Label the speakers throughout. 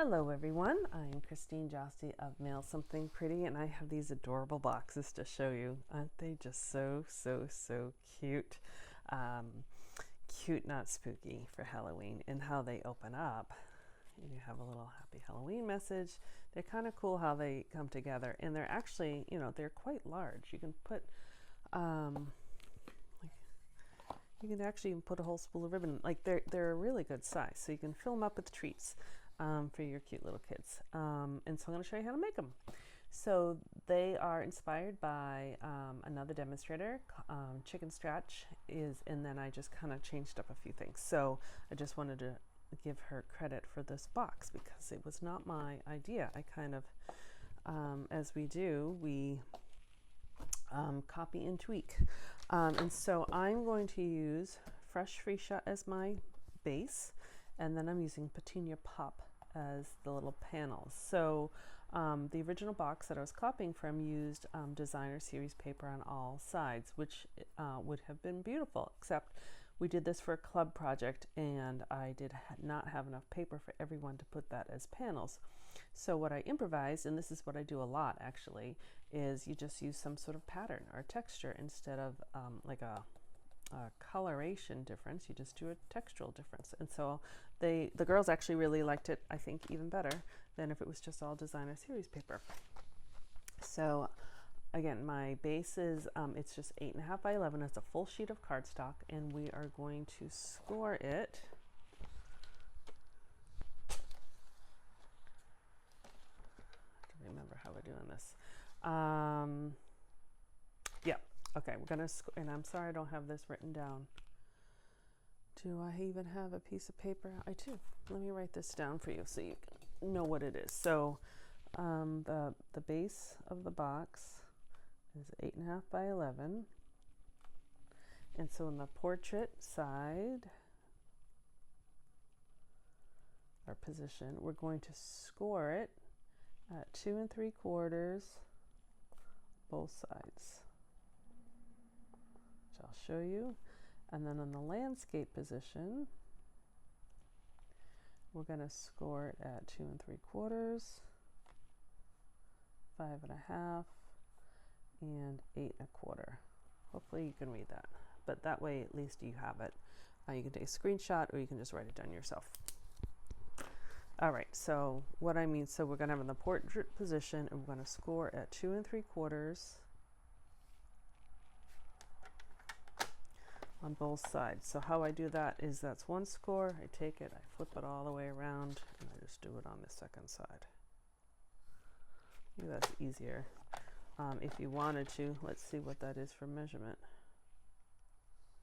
Speaker 1: Hello everyone, I'm Christine Josty of Mail Something Pretty, and I have these adorable boxes to show you. Aren't they just so cute? Cute, not spooky for Halloween. And how they open up, you have a little happy Halloween message. They're kind of cool how they come together, and they're actually, they're quite large. You can put you can actually even put a whole spool of ribbon. Like they're a really good size, so you can fill them up with treats for your cute little kids. And so I'm going to show you how to make them. So they are inspired by another demonstrator. Chicken Scratch is, and then I just kind of changed up a few things. So I just wanted to give her credit for this box because it was not my idea. I kind of, as we do, we copy and tweak. And so I'm going to use Fresh Freesia as my base, and then I'm using Petunia Pop as the little panels. So the original box that I was copying from used designer series paper on all sides, which would have been beautiful, except we did this for a club project and I did not have enough paper for everyone to put that as panels. So what I improvised, and this is what I do a lot actually, is you just use some sort of pattern or texture instead of like a coloration difference. You just do a textural difference. And so the girls actually really liked it, I think, even better than if it was just all designer series paper. So again, my base is, it's just 8.5 by 11. It's a full sheet of cardstock, and we are going to score it. I have to remember how we're doing this. Yeah, okay, we're gonna, and I'm sorry I don't have this written down. Do I even have a piece of paper? I do. Let me write this down for you so you can know what it is. So the base of the box is 8.5 by 11. And so in the portrait side, our position, we're going to score it at 2 3/4, both sides, which I'll show you. And then on the landscape position, we're going to score it at 2 3/4, 5.5, and 8 1/4. Hopefully you can read that, but that way at least you have it. You can take a screenshot or you can just write it down yourself. All right, so what I mean, so we're going to have in the portrait position, and we're going to score at 2 3/4 on both sides. So how I do that is that's one score. I take it, I flip it all the way around, and I just do it on the second side. Maybe that's easier. If you wanted to, let's see what that is for measurement.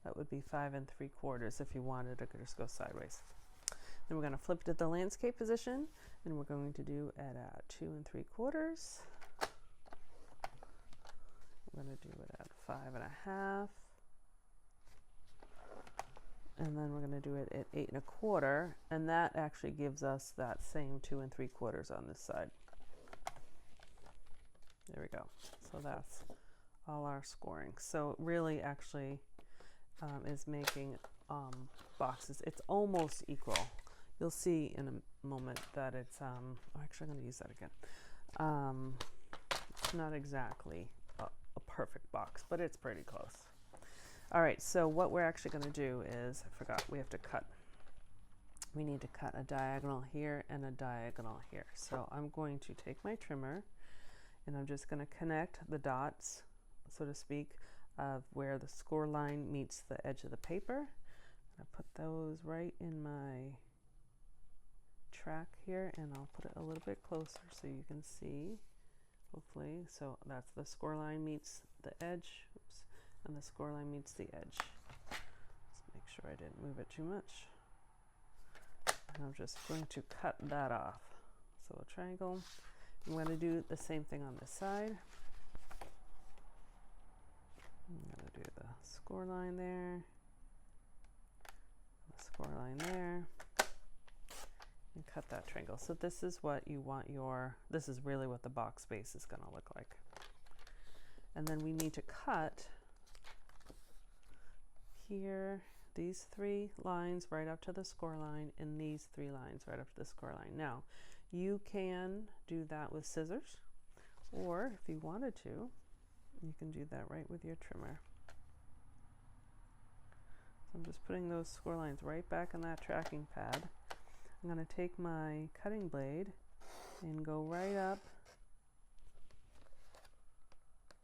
Speaker 1: That would be 5 3/4 if you wanted to just go sideways. Then we're going to flip to the landscape position, and we're going to do it at 2 3/4. We're going to do it at 5.5. And then we're going to do it at 8 1/4, and that actually gives us that same 2 3/4 on this side. There we go. So that's all our scoring. So it really actually is making boxes. It's almost equal. You'll see in a moment that it's, actually I'm going to use that again. It's not exactly a perfect box, but it's pretty close. All right, so what we're actually going to do is, I forgot, we have to cut. We need to cut a diagonal here and a diagonal here. So I'm going to take my trimmer, and I'm just going to connect the dots, so to speak, of where the score line meets the edge of the paper. I put those right in my track here, and I'll put it a little bit closer so you can see, hopefully. So that's the score line meets the edge. Oops. And the score line meets the edge. Let's make sure I didn't move it too much. And I'm just going to cut that off. So a triangle. I'm going to do the same thing on this side. I'm going to do the score line there, the score line there, and cut that triangle. So this is what you want this is really what the box base is going to look like. And then we need to cut here these 3 lines right up to the score line, and these 3 lines right up to the score line. Now You can do that with scissors, or if you wanted to, you can do that right with your trimmer. So I'm just putting those score lines right back on that tracking pad. I'm going to take my cutting blade and go right up.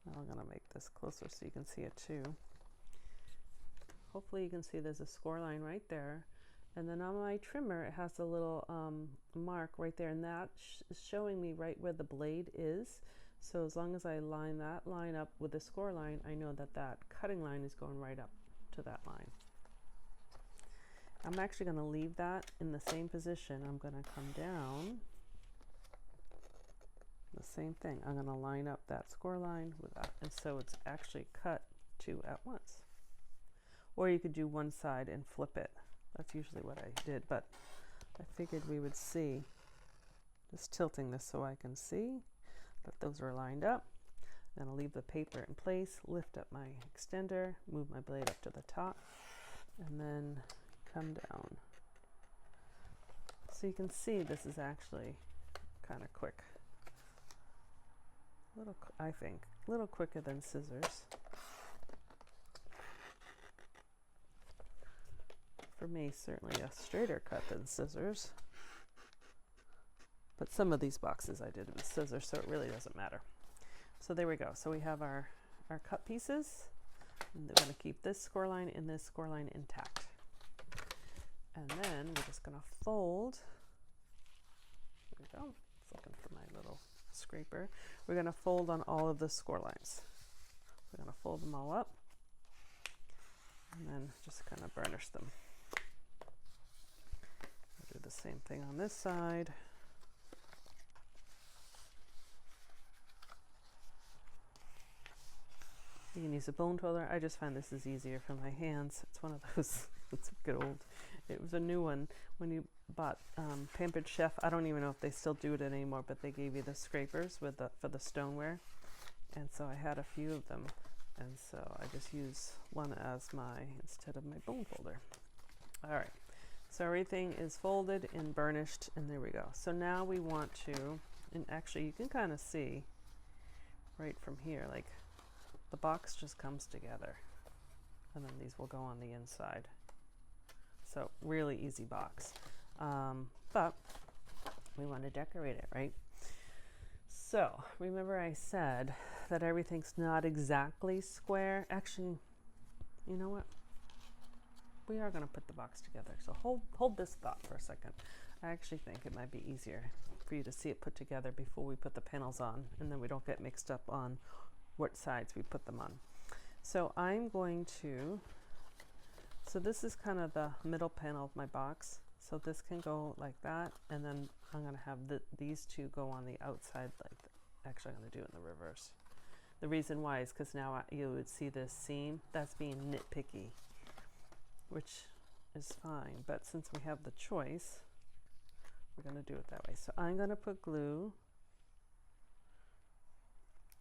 Speaker 1: Now I'm going to make this closer so you can see it too. Hopefully you can see there's a score line right there. And then on my trimmer, it has a little mark right there, and that is showing me right where the blade is. So as long as I line that line up with the score line, I know that that cutting line is going right up to that line. I'm actually going to leave that in the same position. I'm going to come down. The same thing. I'm going to line up that score line with that. And so it's actually cut two at once. Or you could do one side and flip it. That's usually what I did, but I figured we would see. Just tilting this so I can see that those are lined up. I'm going to leave the paper in place, lift up my extender, move my blade up to the top, and then come down. So you can see this is actually kind of quick. I think a little quicker than scissors. For me, certainly a straighter cut than scissors. But some of these boxes I did with scissors, so it really doesn't matter. So there we go. So we have our cut pieces. And they're going to keep this score line and this score line intact. And then we're just going to fold. There we go. It's looking for my little scraper. We're going to fold on all of the score lines. We're going to fold them all up and then just kind of burnish them. I'll do the same thing on this side. You can use a bone twirler. I just find this is easier for my hands. It's one of those, it's a good old, it was a new one when you bought Pampered Chef. I don't even know if they still do it anymore, but they gave you the scrapers with for the stoneware. And so I had a few of them. And so I just use one as instead of my bone folder. All right, so everything is folded and burnished, and there we go. So now we want to, and actually you can kind of see right from here, like the box just comes together, and then these will go on the inside. So really easy box, but we want to decorate it, right? So remember I said that everything's not exactly square. Actually, you know what? We are going to put the box together. So hold this thought for a second. I actually think it might be easier for you to see it put together before we put the panels on, and then we don't get mixed up on what sides we put them on. So I'm going to, so this is kind of the middle panel of my box. So this can go like that, and then I'm going to have these two go on the outside like that. Actually, I'm going to do it in the reverse. The reason why is because now you would see this seam. That's being nitpicky, which is fine. But since we have the choice, we're going to do it that way. So I'm going to put glue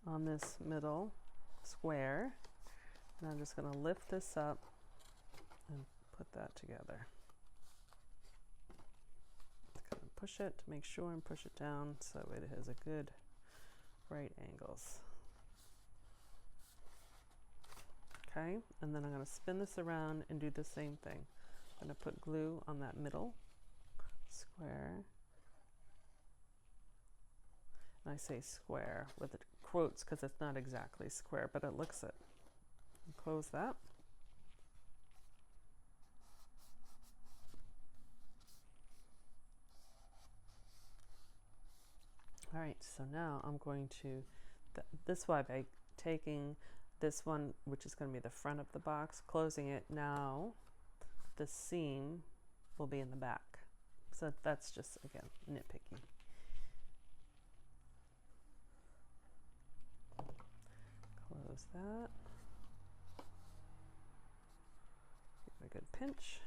Speaker 1: on this middle square, and I'm just going to lift this up and put that together. Kind of push it to make sure and push it down so it has a good right angles. Okay, and then I'm going to spin this around and do the same thing. I'm going to put glue on that middle square. And I say square with the quotes because it's not exactly square, but it looks it. And close that. All right, so now I'm going to, this way by taking this one, which is going to be the front of the box, closing it, now the seam will be in the back. So that's just, again, nitpicky. Close that. Give it a good pinch.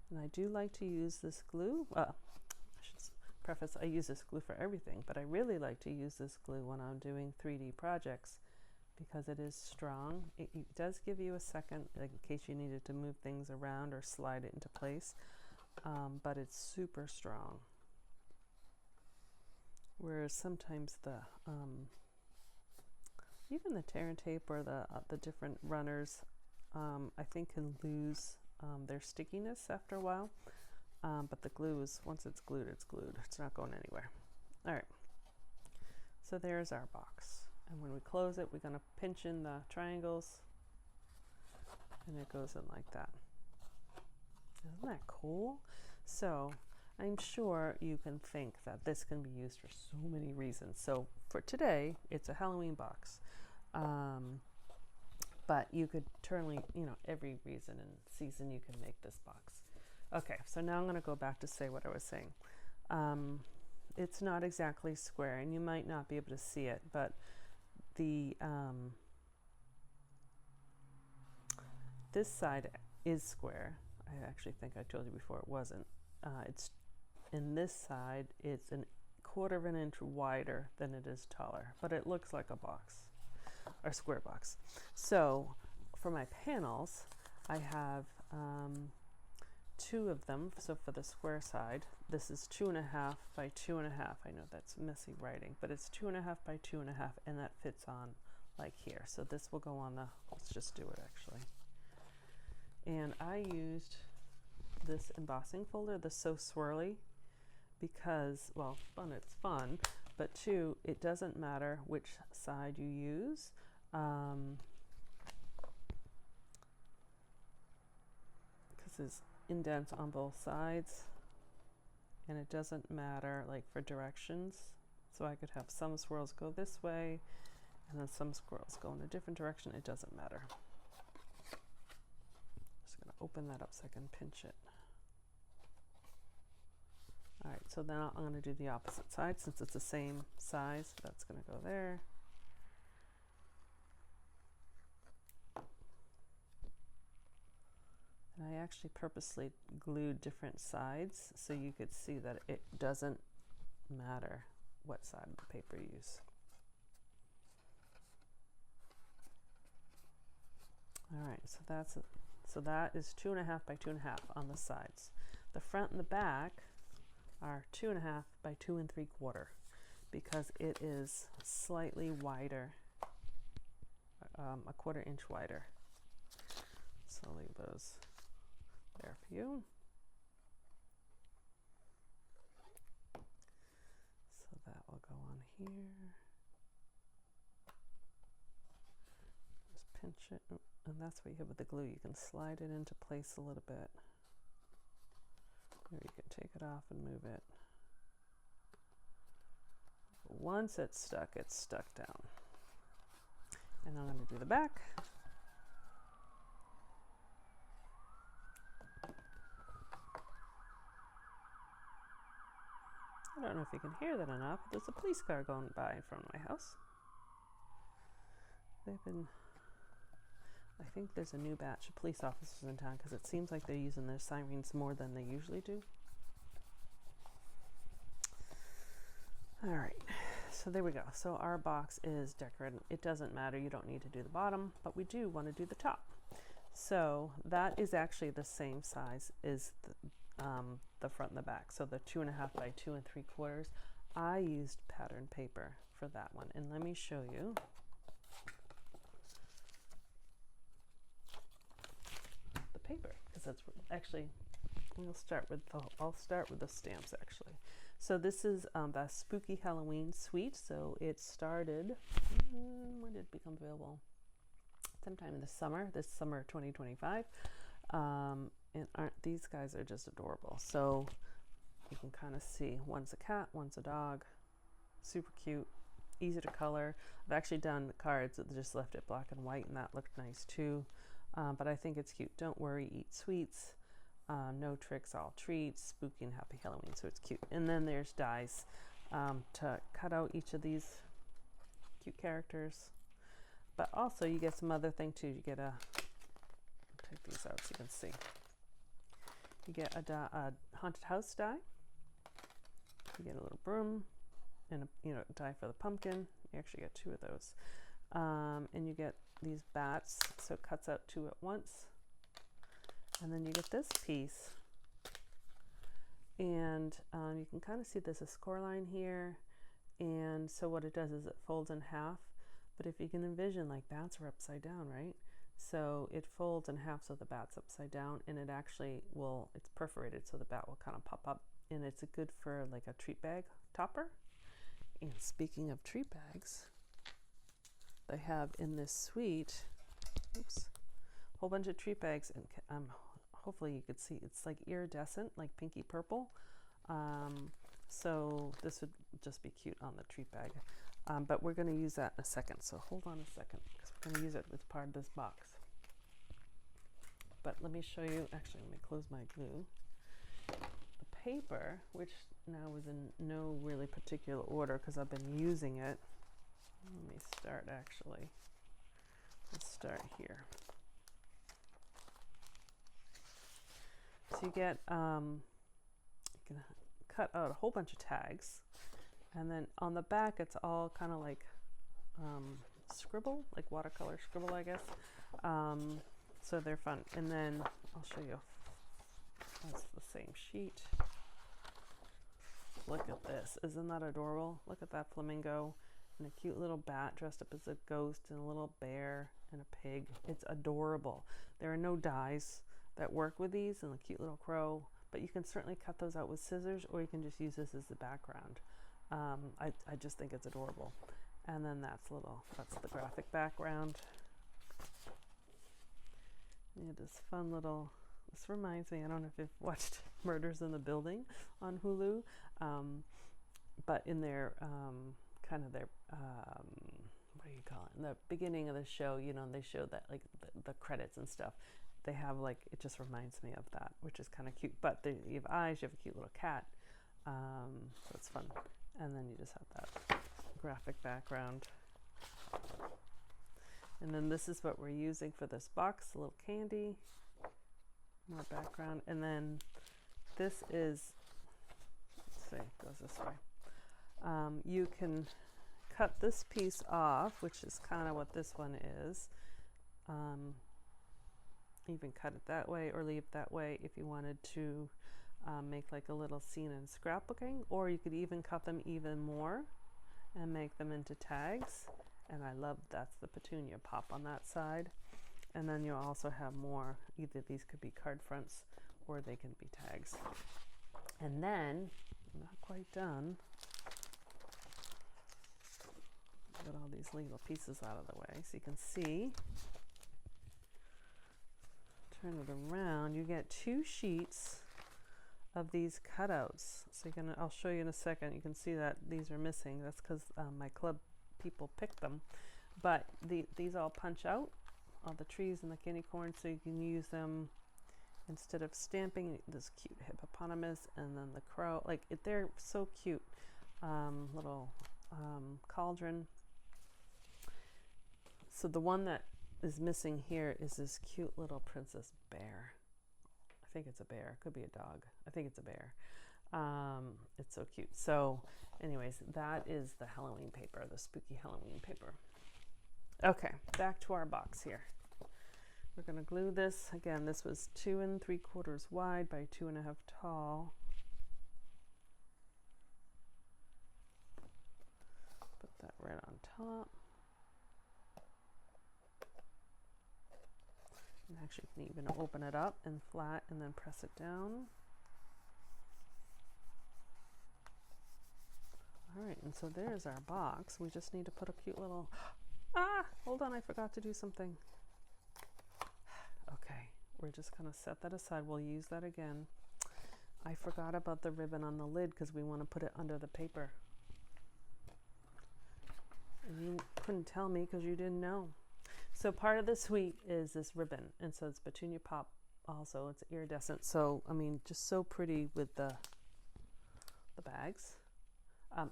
Speaker 1: And I do like to use this glue. I should preface, I use this glue for everything, but I really like to use this glue when I'm doing 3D projects because it is strong. It does give you a second, like in case you needed to move things around or slide it into place, but it's super strong. Whereas sometimes the even the tear and tape or the different runners, I think can lose their stickiness after a while. But the glue is, once it's glued, it's glued. It's not going anywhere. All right. So there's our box. And when we close it, we're going to pinch in the triangles, and it goes in like that. Isn't that cool? So I'm sure you can think that this can be used for so many reasons. So for today, it's a Halloween box. But you could totally, every reason and season you can make this box. Okay, so now I'm going to go back to say what I was saying. It's not exactly square, and you might not be able to see it, but the this side is square. I actually think I told you before it wasn't. It's in this side, it's a 1/4 of an inch wider than it is taller, but it looks like a box, or square box. So for my panels, I have 2 of them. So for the square side, this is 2.5 by 2.5. I know that's messy writing, but it's 2.5 by 2.5, and that fits on like here. So this will go on the, let's just do it actually. And I used this embossing folder, the So Swirly, because, well, one, it's fun, but 2, it doesn't matter which side you use. Because there's indents on both sides, and it doesn't matter like for directions. So I could have some swirls go this way and then some swirls go in a different direction. It doesn't matter. Just going to open that up so I can pinch it. All right, so then I'm going to do the opposite side since it's the same size. That's going to go there. And I actually purposely glued different sides so you could see that it doesn't matter what side of the paper you use. All right, so that is 2.5 by 2.5 on the sides. The front and the back are 2.5 by 2 3/4 because it is slightly wider, a 1/4 inch wider. So I'll leave those there for you. So that will go on here. Just pinch it, and that's what you have with the glue. You can slide it into place a little bit. Or you can take it off and move it. But once it's stuck down. And I'm going to do the back. I don't know if you can hear that or not, but there's a police car going by in front of my house. I think there's a new batch of police officers in town because it seems like they're using their sirens more than they usually do. All right, so there we go. So our box is decorated. It doesn't matter, you don't need to do the bottom, but we do want to do the top. So that is actually the same size as the front and the back. So the 2.5 by 2 3/4. I used pattern paper for that one, and let me show you. The paper, because that's actually, I'll start with the stamps actually. So this is the Spooky Halloween Suite. So it started, when did it become available? Sometime in the summer, this summer 2025. And these guys are just adorable. So you can kind of see, one's a cat, one's a dog, super cute, easy to color. I've actually done cards that just left it black and white, and that looked nice too. But I think it's cute. Don't worry, eat sweets. No tricks, all treats. Spooky and happy Halloween. So it's cute. And then there's dies to cut out each of these cute characters. But also you get some other thing too. You get a, take these out so you can see. You get a haunted house die. You get a little broom and a die for the pumpkin. You actually get 2 of those. And you get these bats, so it cuts out 2 at once. And then you get this piece, and you can kind of see there's a score line here, and so what it does is it folds in half. But if you can envision, like, bats are upside down, right? So it folds in half so the bat's upside down, and it actually will, it's perforated so the bat will kind of pop up, and it's good for like a treat bag topper. And speaking of treat bags, they have in this suite, oops, a whole bunch of treat bags, and hopefully you could see it's like iridescent, like pinky purple. So this would just be cute on the treat bag. But we're going to use that in a second, so hold on a second, because we're going to use it as part of this box. But let me show you, actually let me close my glue. The paper, which now is in no really particular order because I've been using it. Let me start actually. Let's start here. So you get, you can cut out a whole bunch of tags. And then on the back, it's all kind of like scribble, like watercolor scribble, I guess. So they're fun. And then I'll show you. That's the same sheet. Look at this. Isn't that adorable? Look at that flamingo and a cute little bat dressed up as a ghost and a little bear and a pig. It's adorable. There are no dies that work with these, and a cute little crow. But you can certainly cut those out with scissors, or you can just use this as the background. I just think it's adorable. And then that's the graphic background. You have this fun little, this reminds me, I don't know if you've watched Murders in the Building on Hulu, but in their, kind of their, what do you call it? In the beginning of the show, you know, they show that, like, the credits and stuff. They have, like, it just reminds me of that, which is kind of cute. But you have eyes, you have a cute little cat, so it's fun. And then you just have that graphic background. And then this is what we're using for this box, a little candy, more background. And then this is, let's see, it goes this way. You can cut this piece off, which is kind of what this one is. You can cut it that way or leave it that way if you wanted to make like a little scene in scrapbooking, or you could even cut them even more and make them into tags. And I love that's the Petunia Pop on that side. And then you also have more, either these could be card fronts or they can be tags. And then, I'm not quite done. Get all these little pieces out of the way so you can see. Turn it around, you get 2 sheets of these cutouts. So I'll show you in a second. You can see that these are missing. That's because my club people picked them. But these all punch out, all the trees and the candy corn, so you can use them instead of stamping. This cute hippopotamus and then the crow. Like, they're so cute. Little cauldron. So the one that is missing here is this cute little princess bear. I think it's a bear. Could be a dog. I think it's a bear. It's so cute. So anyways, that is the Halloween paper, the spooky Halloween paper. Okay, back to our box here. We're going to glue this. Again, this was 2 3/4 wide by 2.5 tall. Put that right on top. And actually, you can even open it up and flat and then press it down. All right, and so there's our box. We just need to put a cute little, hold on, I forgot to do something. Okay, we're just gonna set that aside. We'll use that again. I forgot about the ribbon on the lid because we want to put it under the paper. And you couldn't tell me because you didn't know. So part of the suite is this ribbon, and so it's Petunia Pop also. It's iridescent, so I mean, just so pretty with the bags,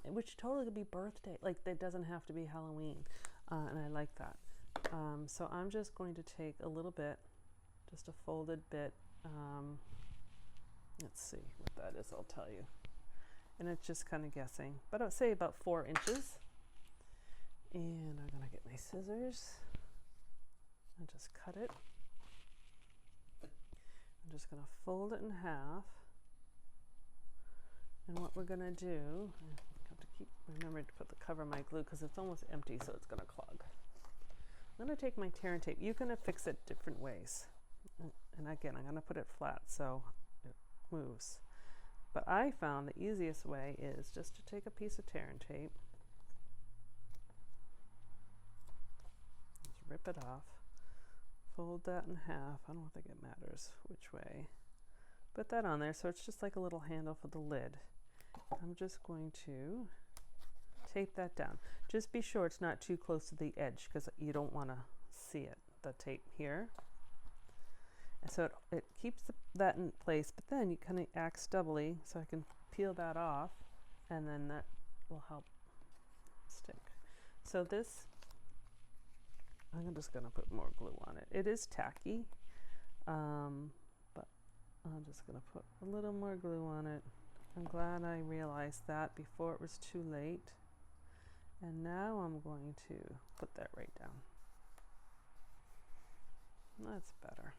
Speaker 1: which totally could be birthday. Like, that doesn't have to be Halloween, and I like that. So I'm just going to take a little bit, just a folded bit. Let's see what that is. I'll tell you. And it's just kind of guessing, but I'll say about 4 inches. And I'm gonna get my scissors and just cut it. I'm just gonna fold it in half. And what we're gonna do, I have to keep remembering to put the cover on my glue because it's almost empty, so it's gonna clog. I'm gonna take my tear and tape. You can affix it different ways. And again, I'm gonna put it flat so it moves. But I found the easiest way is just to take a piece of tear and tape, just rip it off, fold that in half. I don't think it matters which way. Put that on there so it's just like a little handle for the lid. I'm just going to tape that down. Just be sure it's not too close to the edge because you don't want to see it, the tape here. And so it keeps that in place, but then you kind of axe doubly so I can peel that off, and then that will help stick. So this, I'm just going to put more glue on it. It is tacky, but I'm just going to put a little more glue on it. I'm glad I realized that before it was too late. And now I'm going to put that right down. That's better.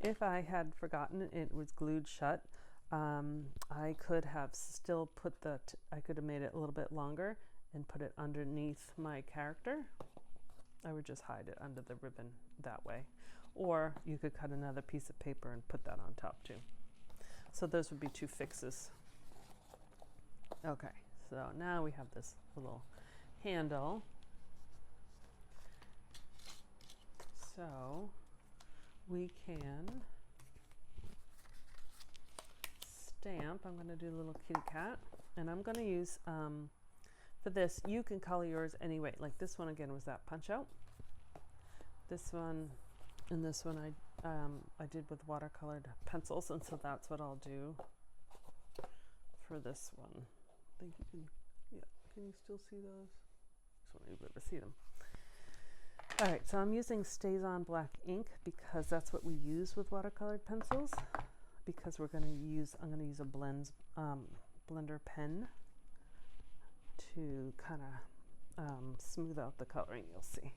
Speaker 1: If I had forgotten it was glued shut, I could have still put I could have made it a little bit longer and put it underneath my character. I would just hide it under the ribbon that way. Or you could cut another piece of paper and put that on top too. So those would be two fixes. Okay, so now we have this little handle. So we can stamp. I'm going to do a little kitty cat, and I'm going to use for this, you can color yours anyway. Like this one again was that punch out. This one and this one I did with watercolored pencils, and so that's what I'll do for this one. I think you can, yeah, can you still see those? Just want you to be able to see them. All right, so I'm using Stays On Black ink because that's what we use with watercolored pencils, because I'm going to use a blender pen to kind of smooth out the coloring, you'll see.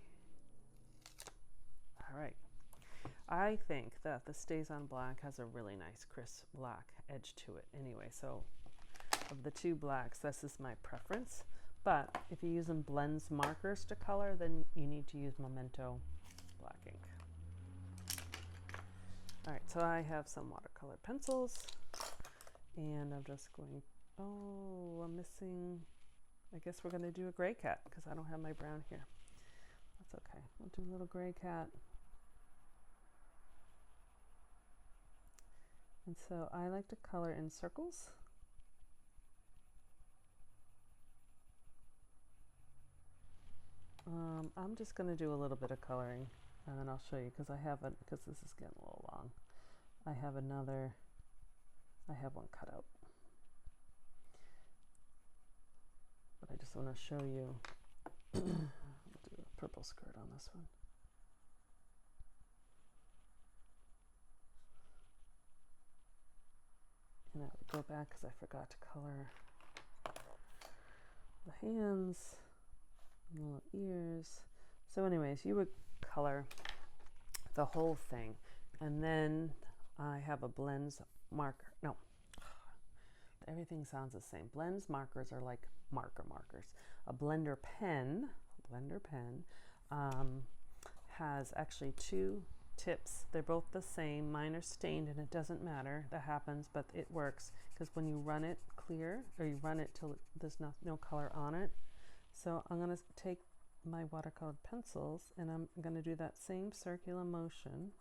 Speaker 1: All right, I think that the Stays On Black has a really nice crisp black edge to it anyway, so of the two blacks, this is my preference. But if you're using blends markers to color, then you need to use Memento black ink. All right, so I have some watercolor pencils, and I'm just going, oh, I'm missing, I guess we're gonna do a gray cat because I don't have my brown here. That's okay, we'll do a little gray cat. And so I like to color in circles. I'm just going to do a little bit of coloring, and then I'll show you because because this is getting a little long. I have one cut out. But I just want to show you, I'll do a purple skirt on this one. And I would go back because I forgot to color the hands. Little ears. So anyways, you would color the whole thing, and then I have a blends marker. No, everything sounds the same. Blends markers are like markers. A blender pen has actually two tips. They're both the same. Mine are stained, and it doesn't matter. That happens, but it works because when you run it clear, or you run it till there's no color on it. So I'm going to take my watercolored pencils, and I'm going to do that same circular motion.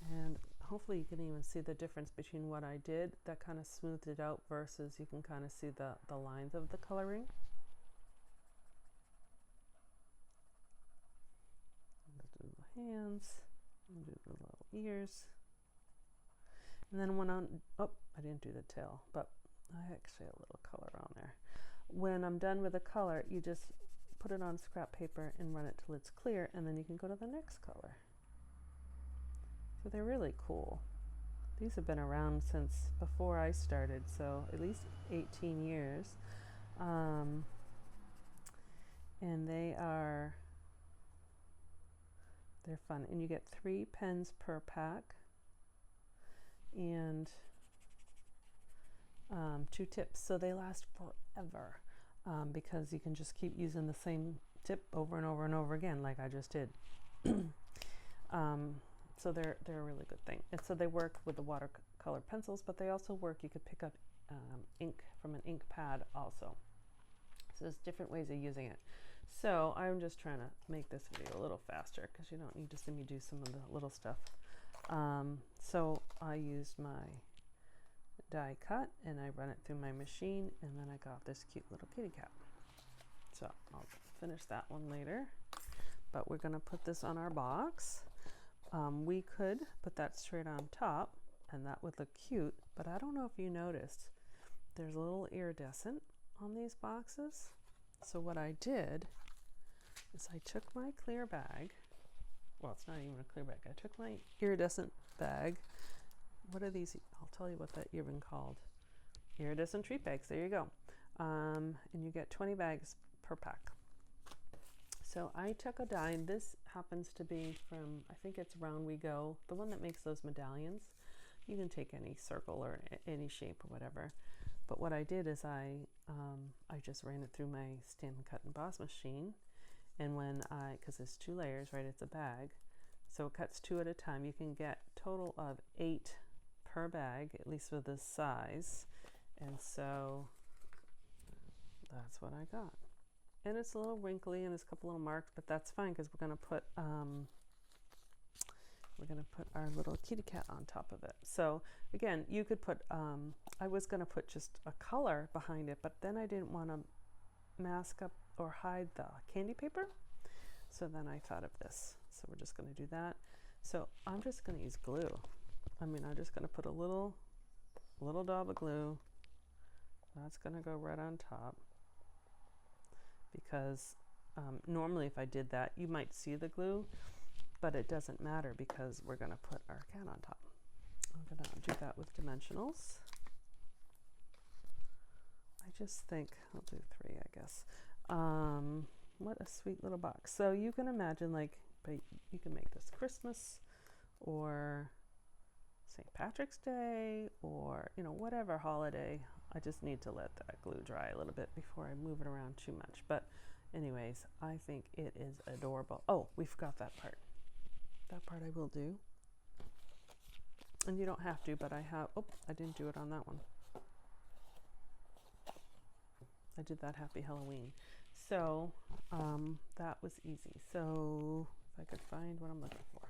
Speaker 1: And hopefully you can even see the difference between what I did that kind of smoothed it out versus you can kind of see the lines of the coloring. Do the hands, do the little ears. And then when I didn't do the tail, but I actually have a little color on there. When I'm done with the color, you just put it on scrap paper and run it till it's clear, and then you can go to the next color. So they're really cool. These have been around since before I started, so at least 18 years. And they're fun. And you get 3 pens per pack and 2 tips. So they last forever because you can just keep using the same tip over and over and over again like I just did. So they're a really good thing. And so they work with the watercolor pencils, but they also work, you could pick up ink from an ink pad also. So there's different ways of using it. So I'm just trying to make this video a little faster because you don't need to see me do some of the little stuff. So I used my die cut and I run it through my machine, and then I got this cute little kitty cat. So I'll finish that one later, but we're going to put this on our box. We could put that straight on top and that would look cute, but I don't know if you noticed there's a little iridescent on these boxes. So what I did is I took my clear bag. Well, it's not even a clear bag. I took my iridescent bag. What are these? I'll tell you what that even called. Iridescent treat bags. There you go. And you get 20 bags per pack. So I took a die. This happens to be from, I think it's Round We Go, the one that makes those medallions. You can take any circle or any shape or whatever. But what I did is I just ran it through my Stampin' Cut and Emboss machine. And because it's 2 layers, right, it's a bag. So it cuts 2 at a time. You can get total of 8 per bag, at least with this size. And so that's what I got. And it's a little wrinkly and there's a couple little marks, but that's fine because we're gonna put our little kitty cat on top of it. So again, you could put, I was gonna put just a color behind it, but then I didn't want to mask up or hide the candy paper. So then I thought of this. So we're just gonna do that. So I'm just gonna use glue. I'm just gonna put a little dab of glue. That's gonna go right on top. Because normally if I did that, you might see the glue, but it doesn't matter because we're going to put our cat on top. I'm going to do that with dimensionals. I just think I'll do 3, I guess. What a sweet little box. So you can imagine, like, you can make this Christmas or St. Patrick's Day or, whatever holiday. I just need to let that glue dry a little bit before I move it around too much. But anyways, I think it is adorable. Oh, we forgot that part. That part I will do. And you don't have to, but I didn't do it on that one. I did that Happy Halloween. So that was easy. So if I could find what I'm looking for.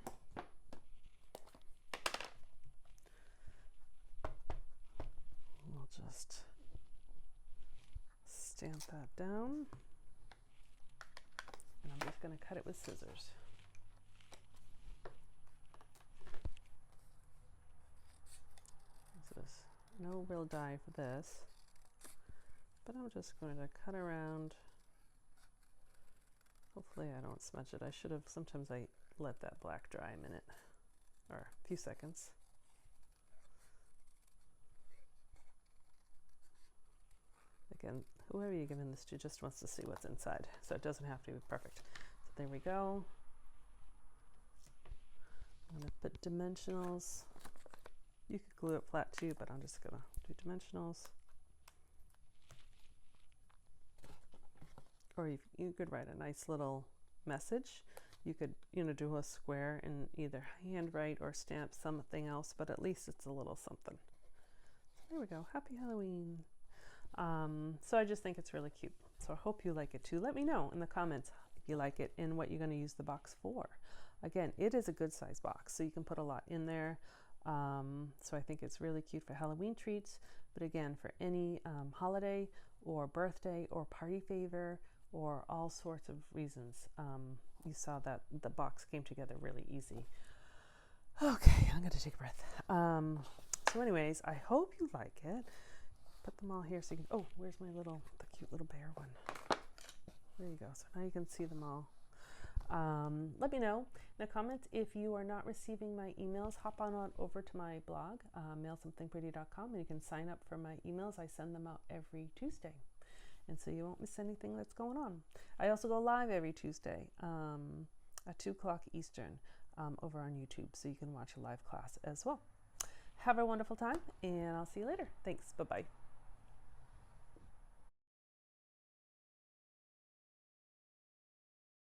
Speaker 1: We'll just stamp that down. And I'm just going to cut it with scissors. This no real die for this, but I'm just going to cut around. Hopefully I don't smudge it. I should have, sometimes I let that black dry a minute or a few seconds. Again, whoever you're giving this to just wants to see what's inside, so it doesn't have to be perfect. So there we go. I'm going to put dimensionals. You could glue it flat too, but I'm just going to do dimensionals. Or you could write a nice little message. You could, do a square and either handwrite or stamp something else, but at least it's a little something. So there we go. Happy Halloween. So I just think it's really cute. So I hope you like it too. Let me know in the comments if you like it and what you're going to use the box for. Again, it is a good size box, so you can put a lot in there. So I think it's really cute for Halloween treats, but again, for any holiday or birthday or party favor or all sorts of reasons. You saw that the box came together really easy. Okay, I'm going to take a breath. So anyways, I hope you like it. Put them all here so you can, oh, where's the cute little bear one? There you go. So now you can see them all. Let me know in the comments if you are not receiving my emails. Hop on over to my blog, mailsomethingpretty.com, and you can sign up for my emails. I send them out every Tuesday, and so you won't miss anything that's going on. I also go live every Tuesday at 2 o'clock Eastern over on YouTube, so you can watch a live class as well. Have a wonderful time, and I'll see you later. Thanks. Bye-bye.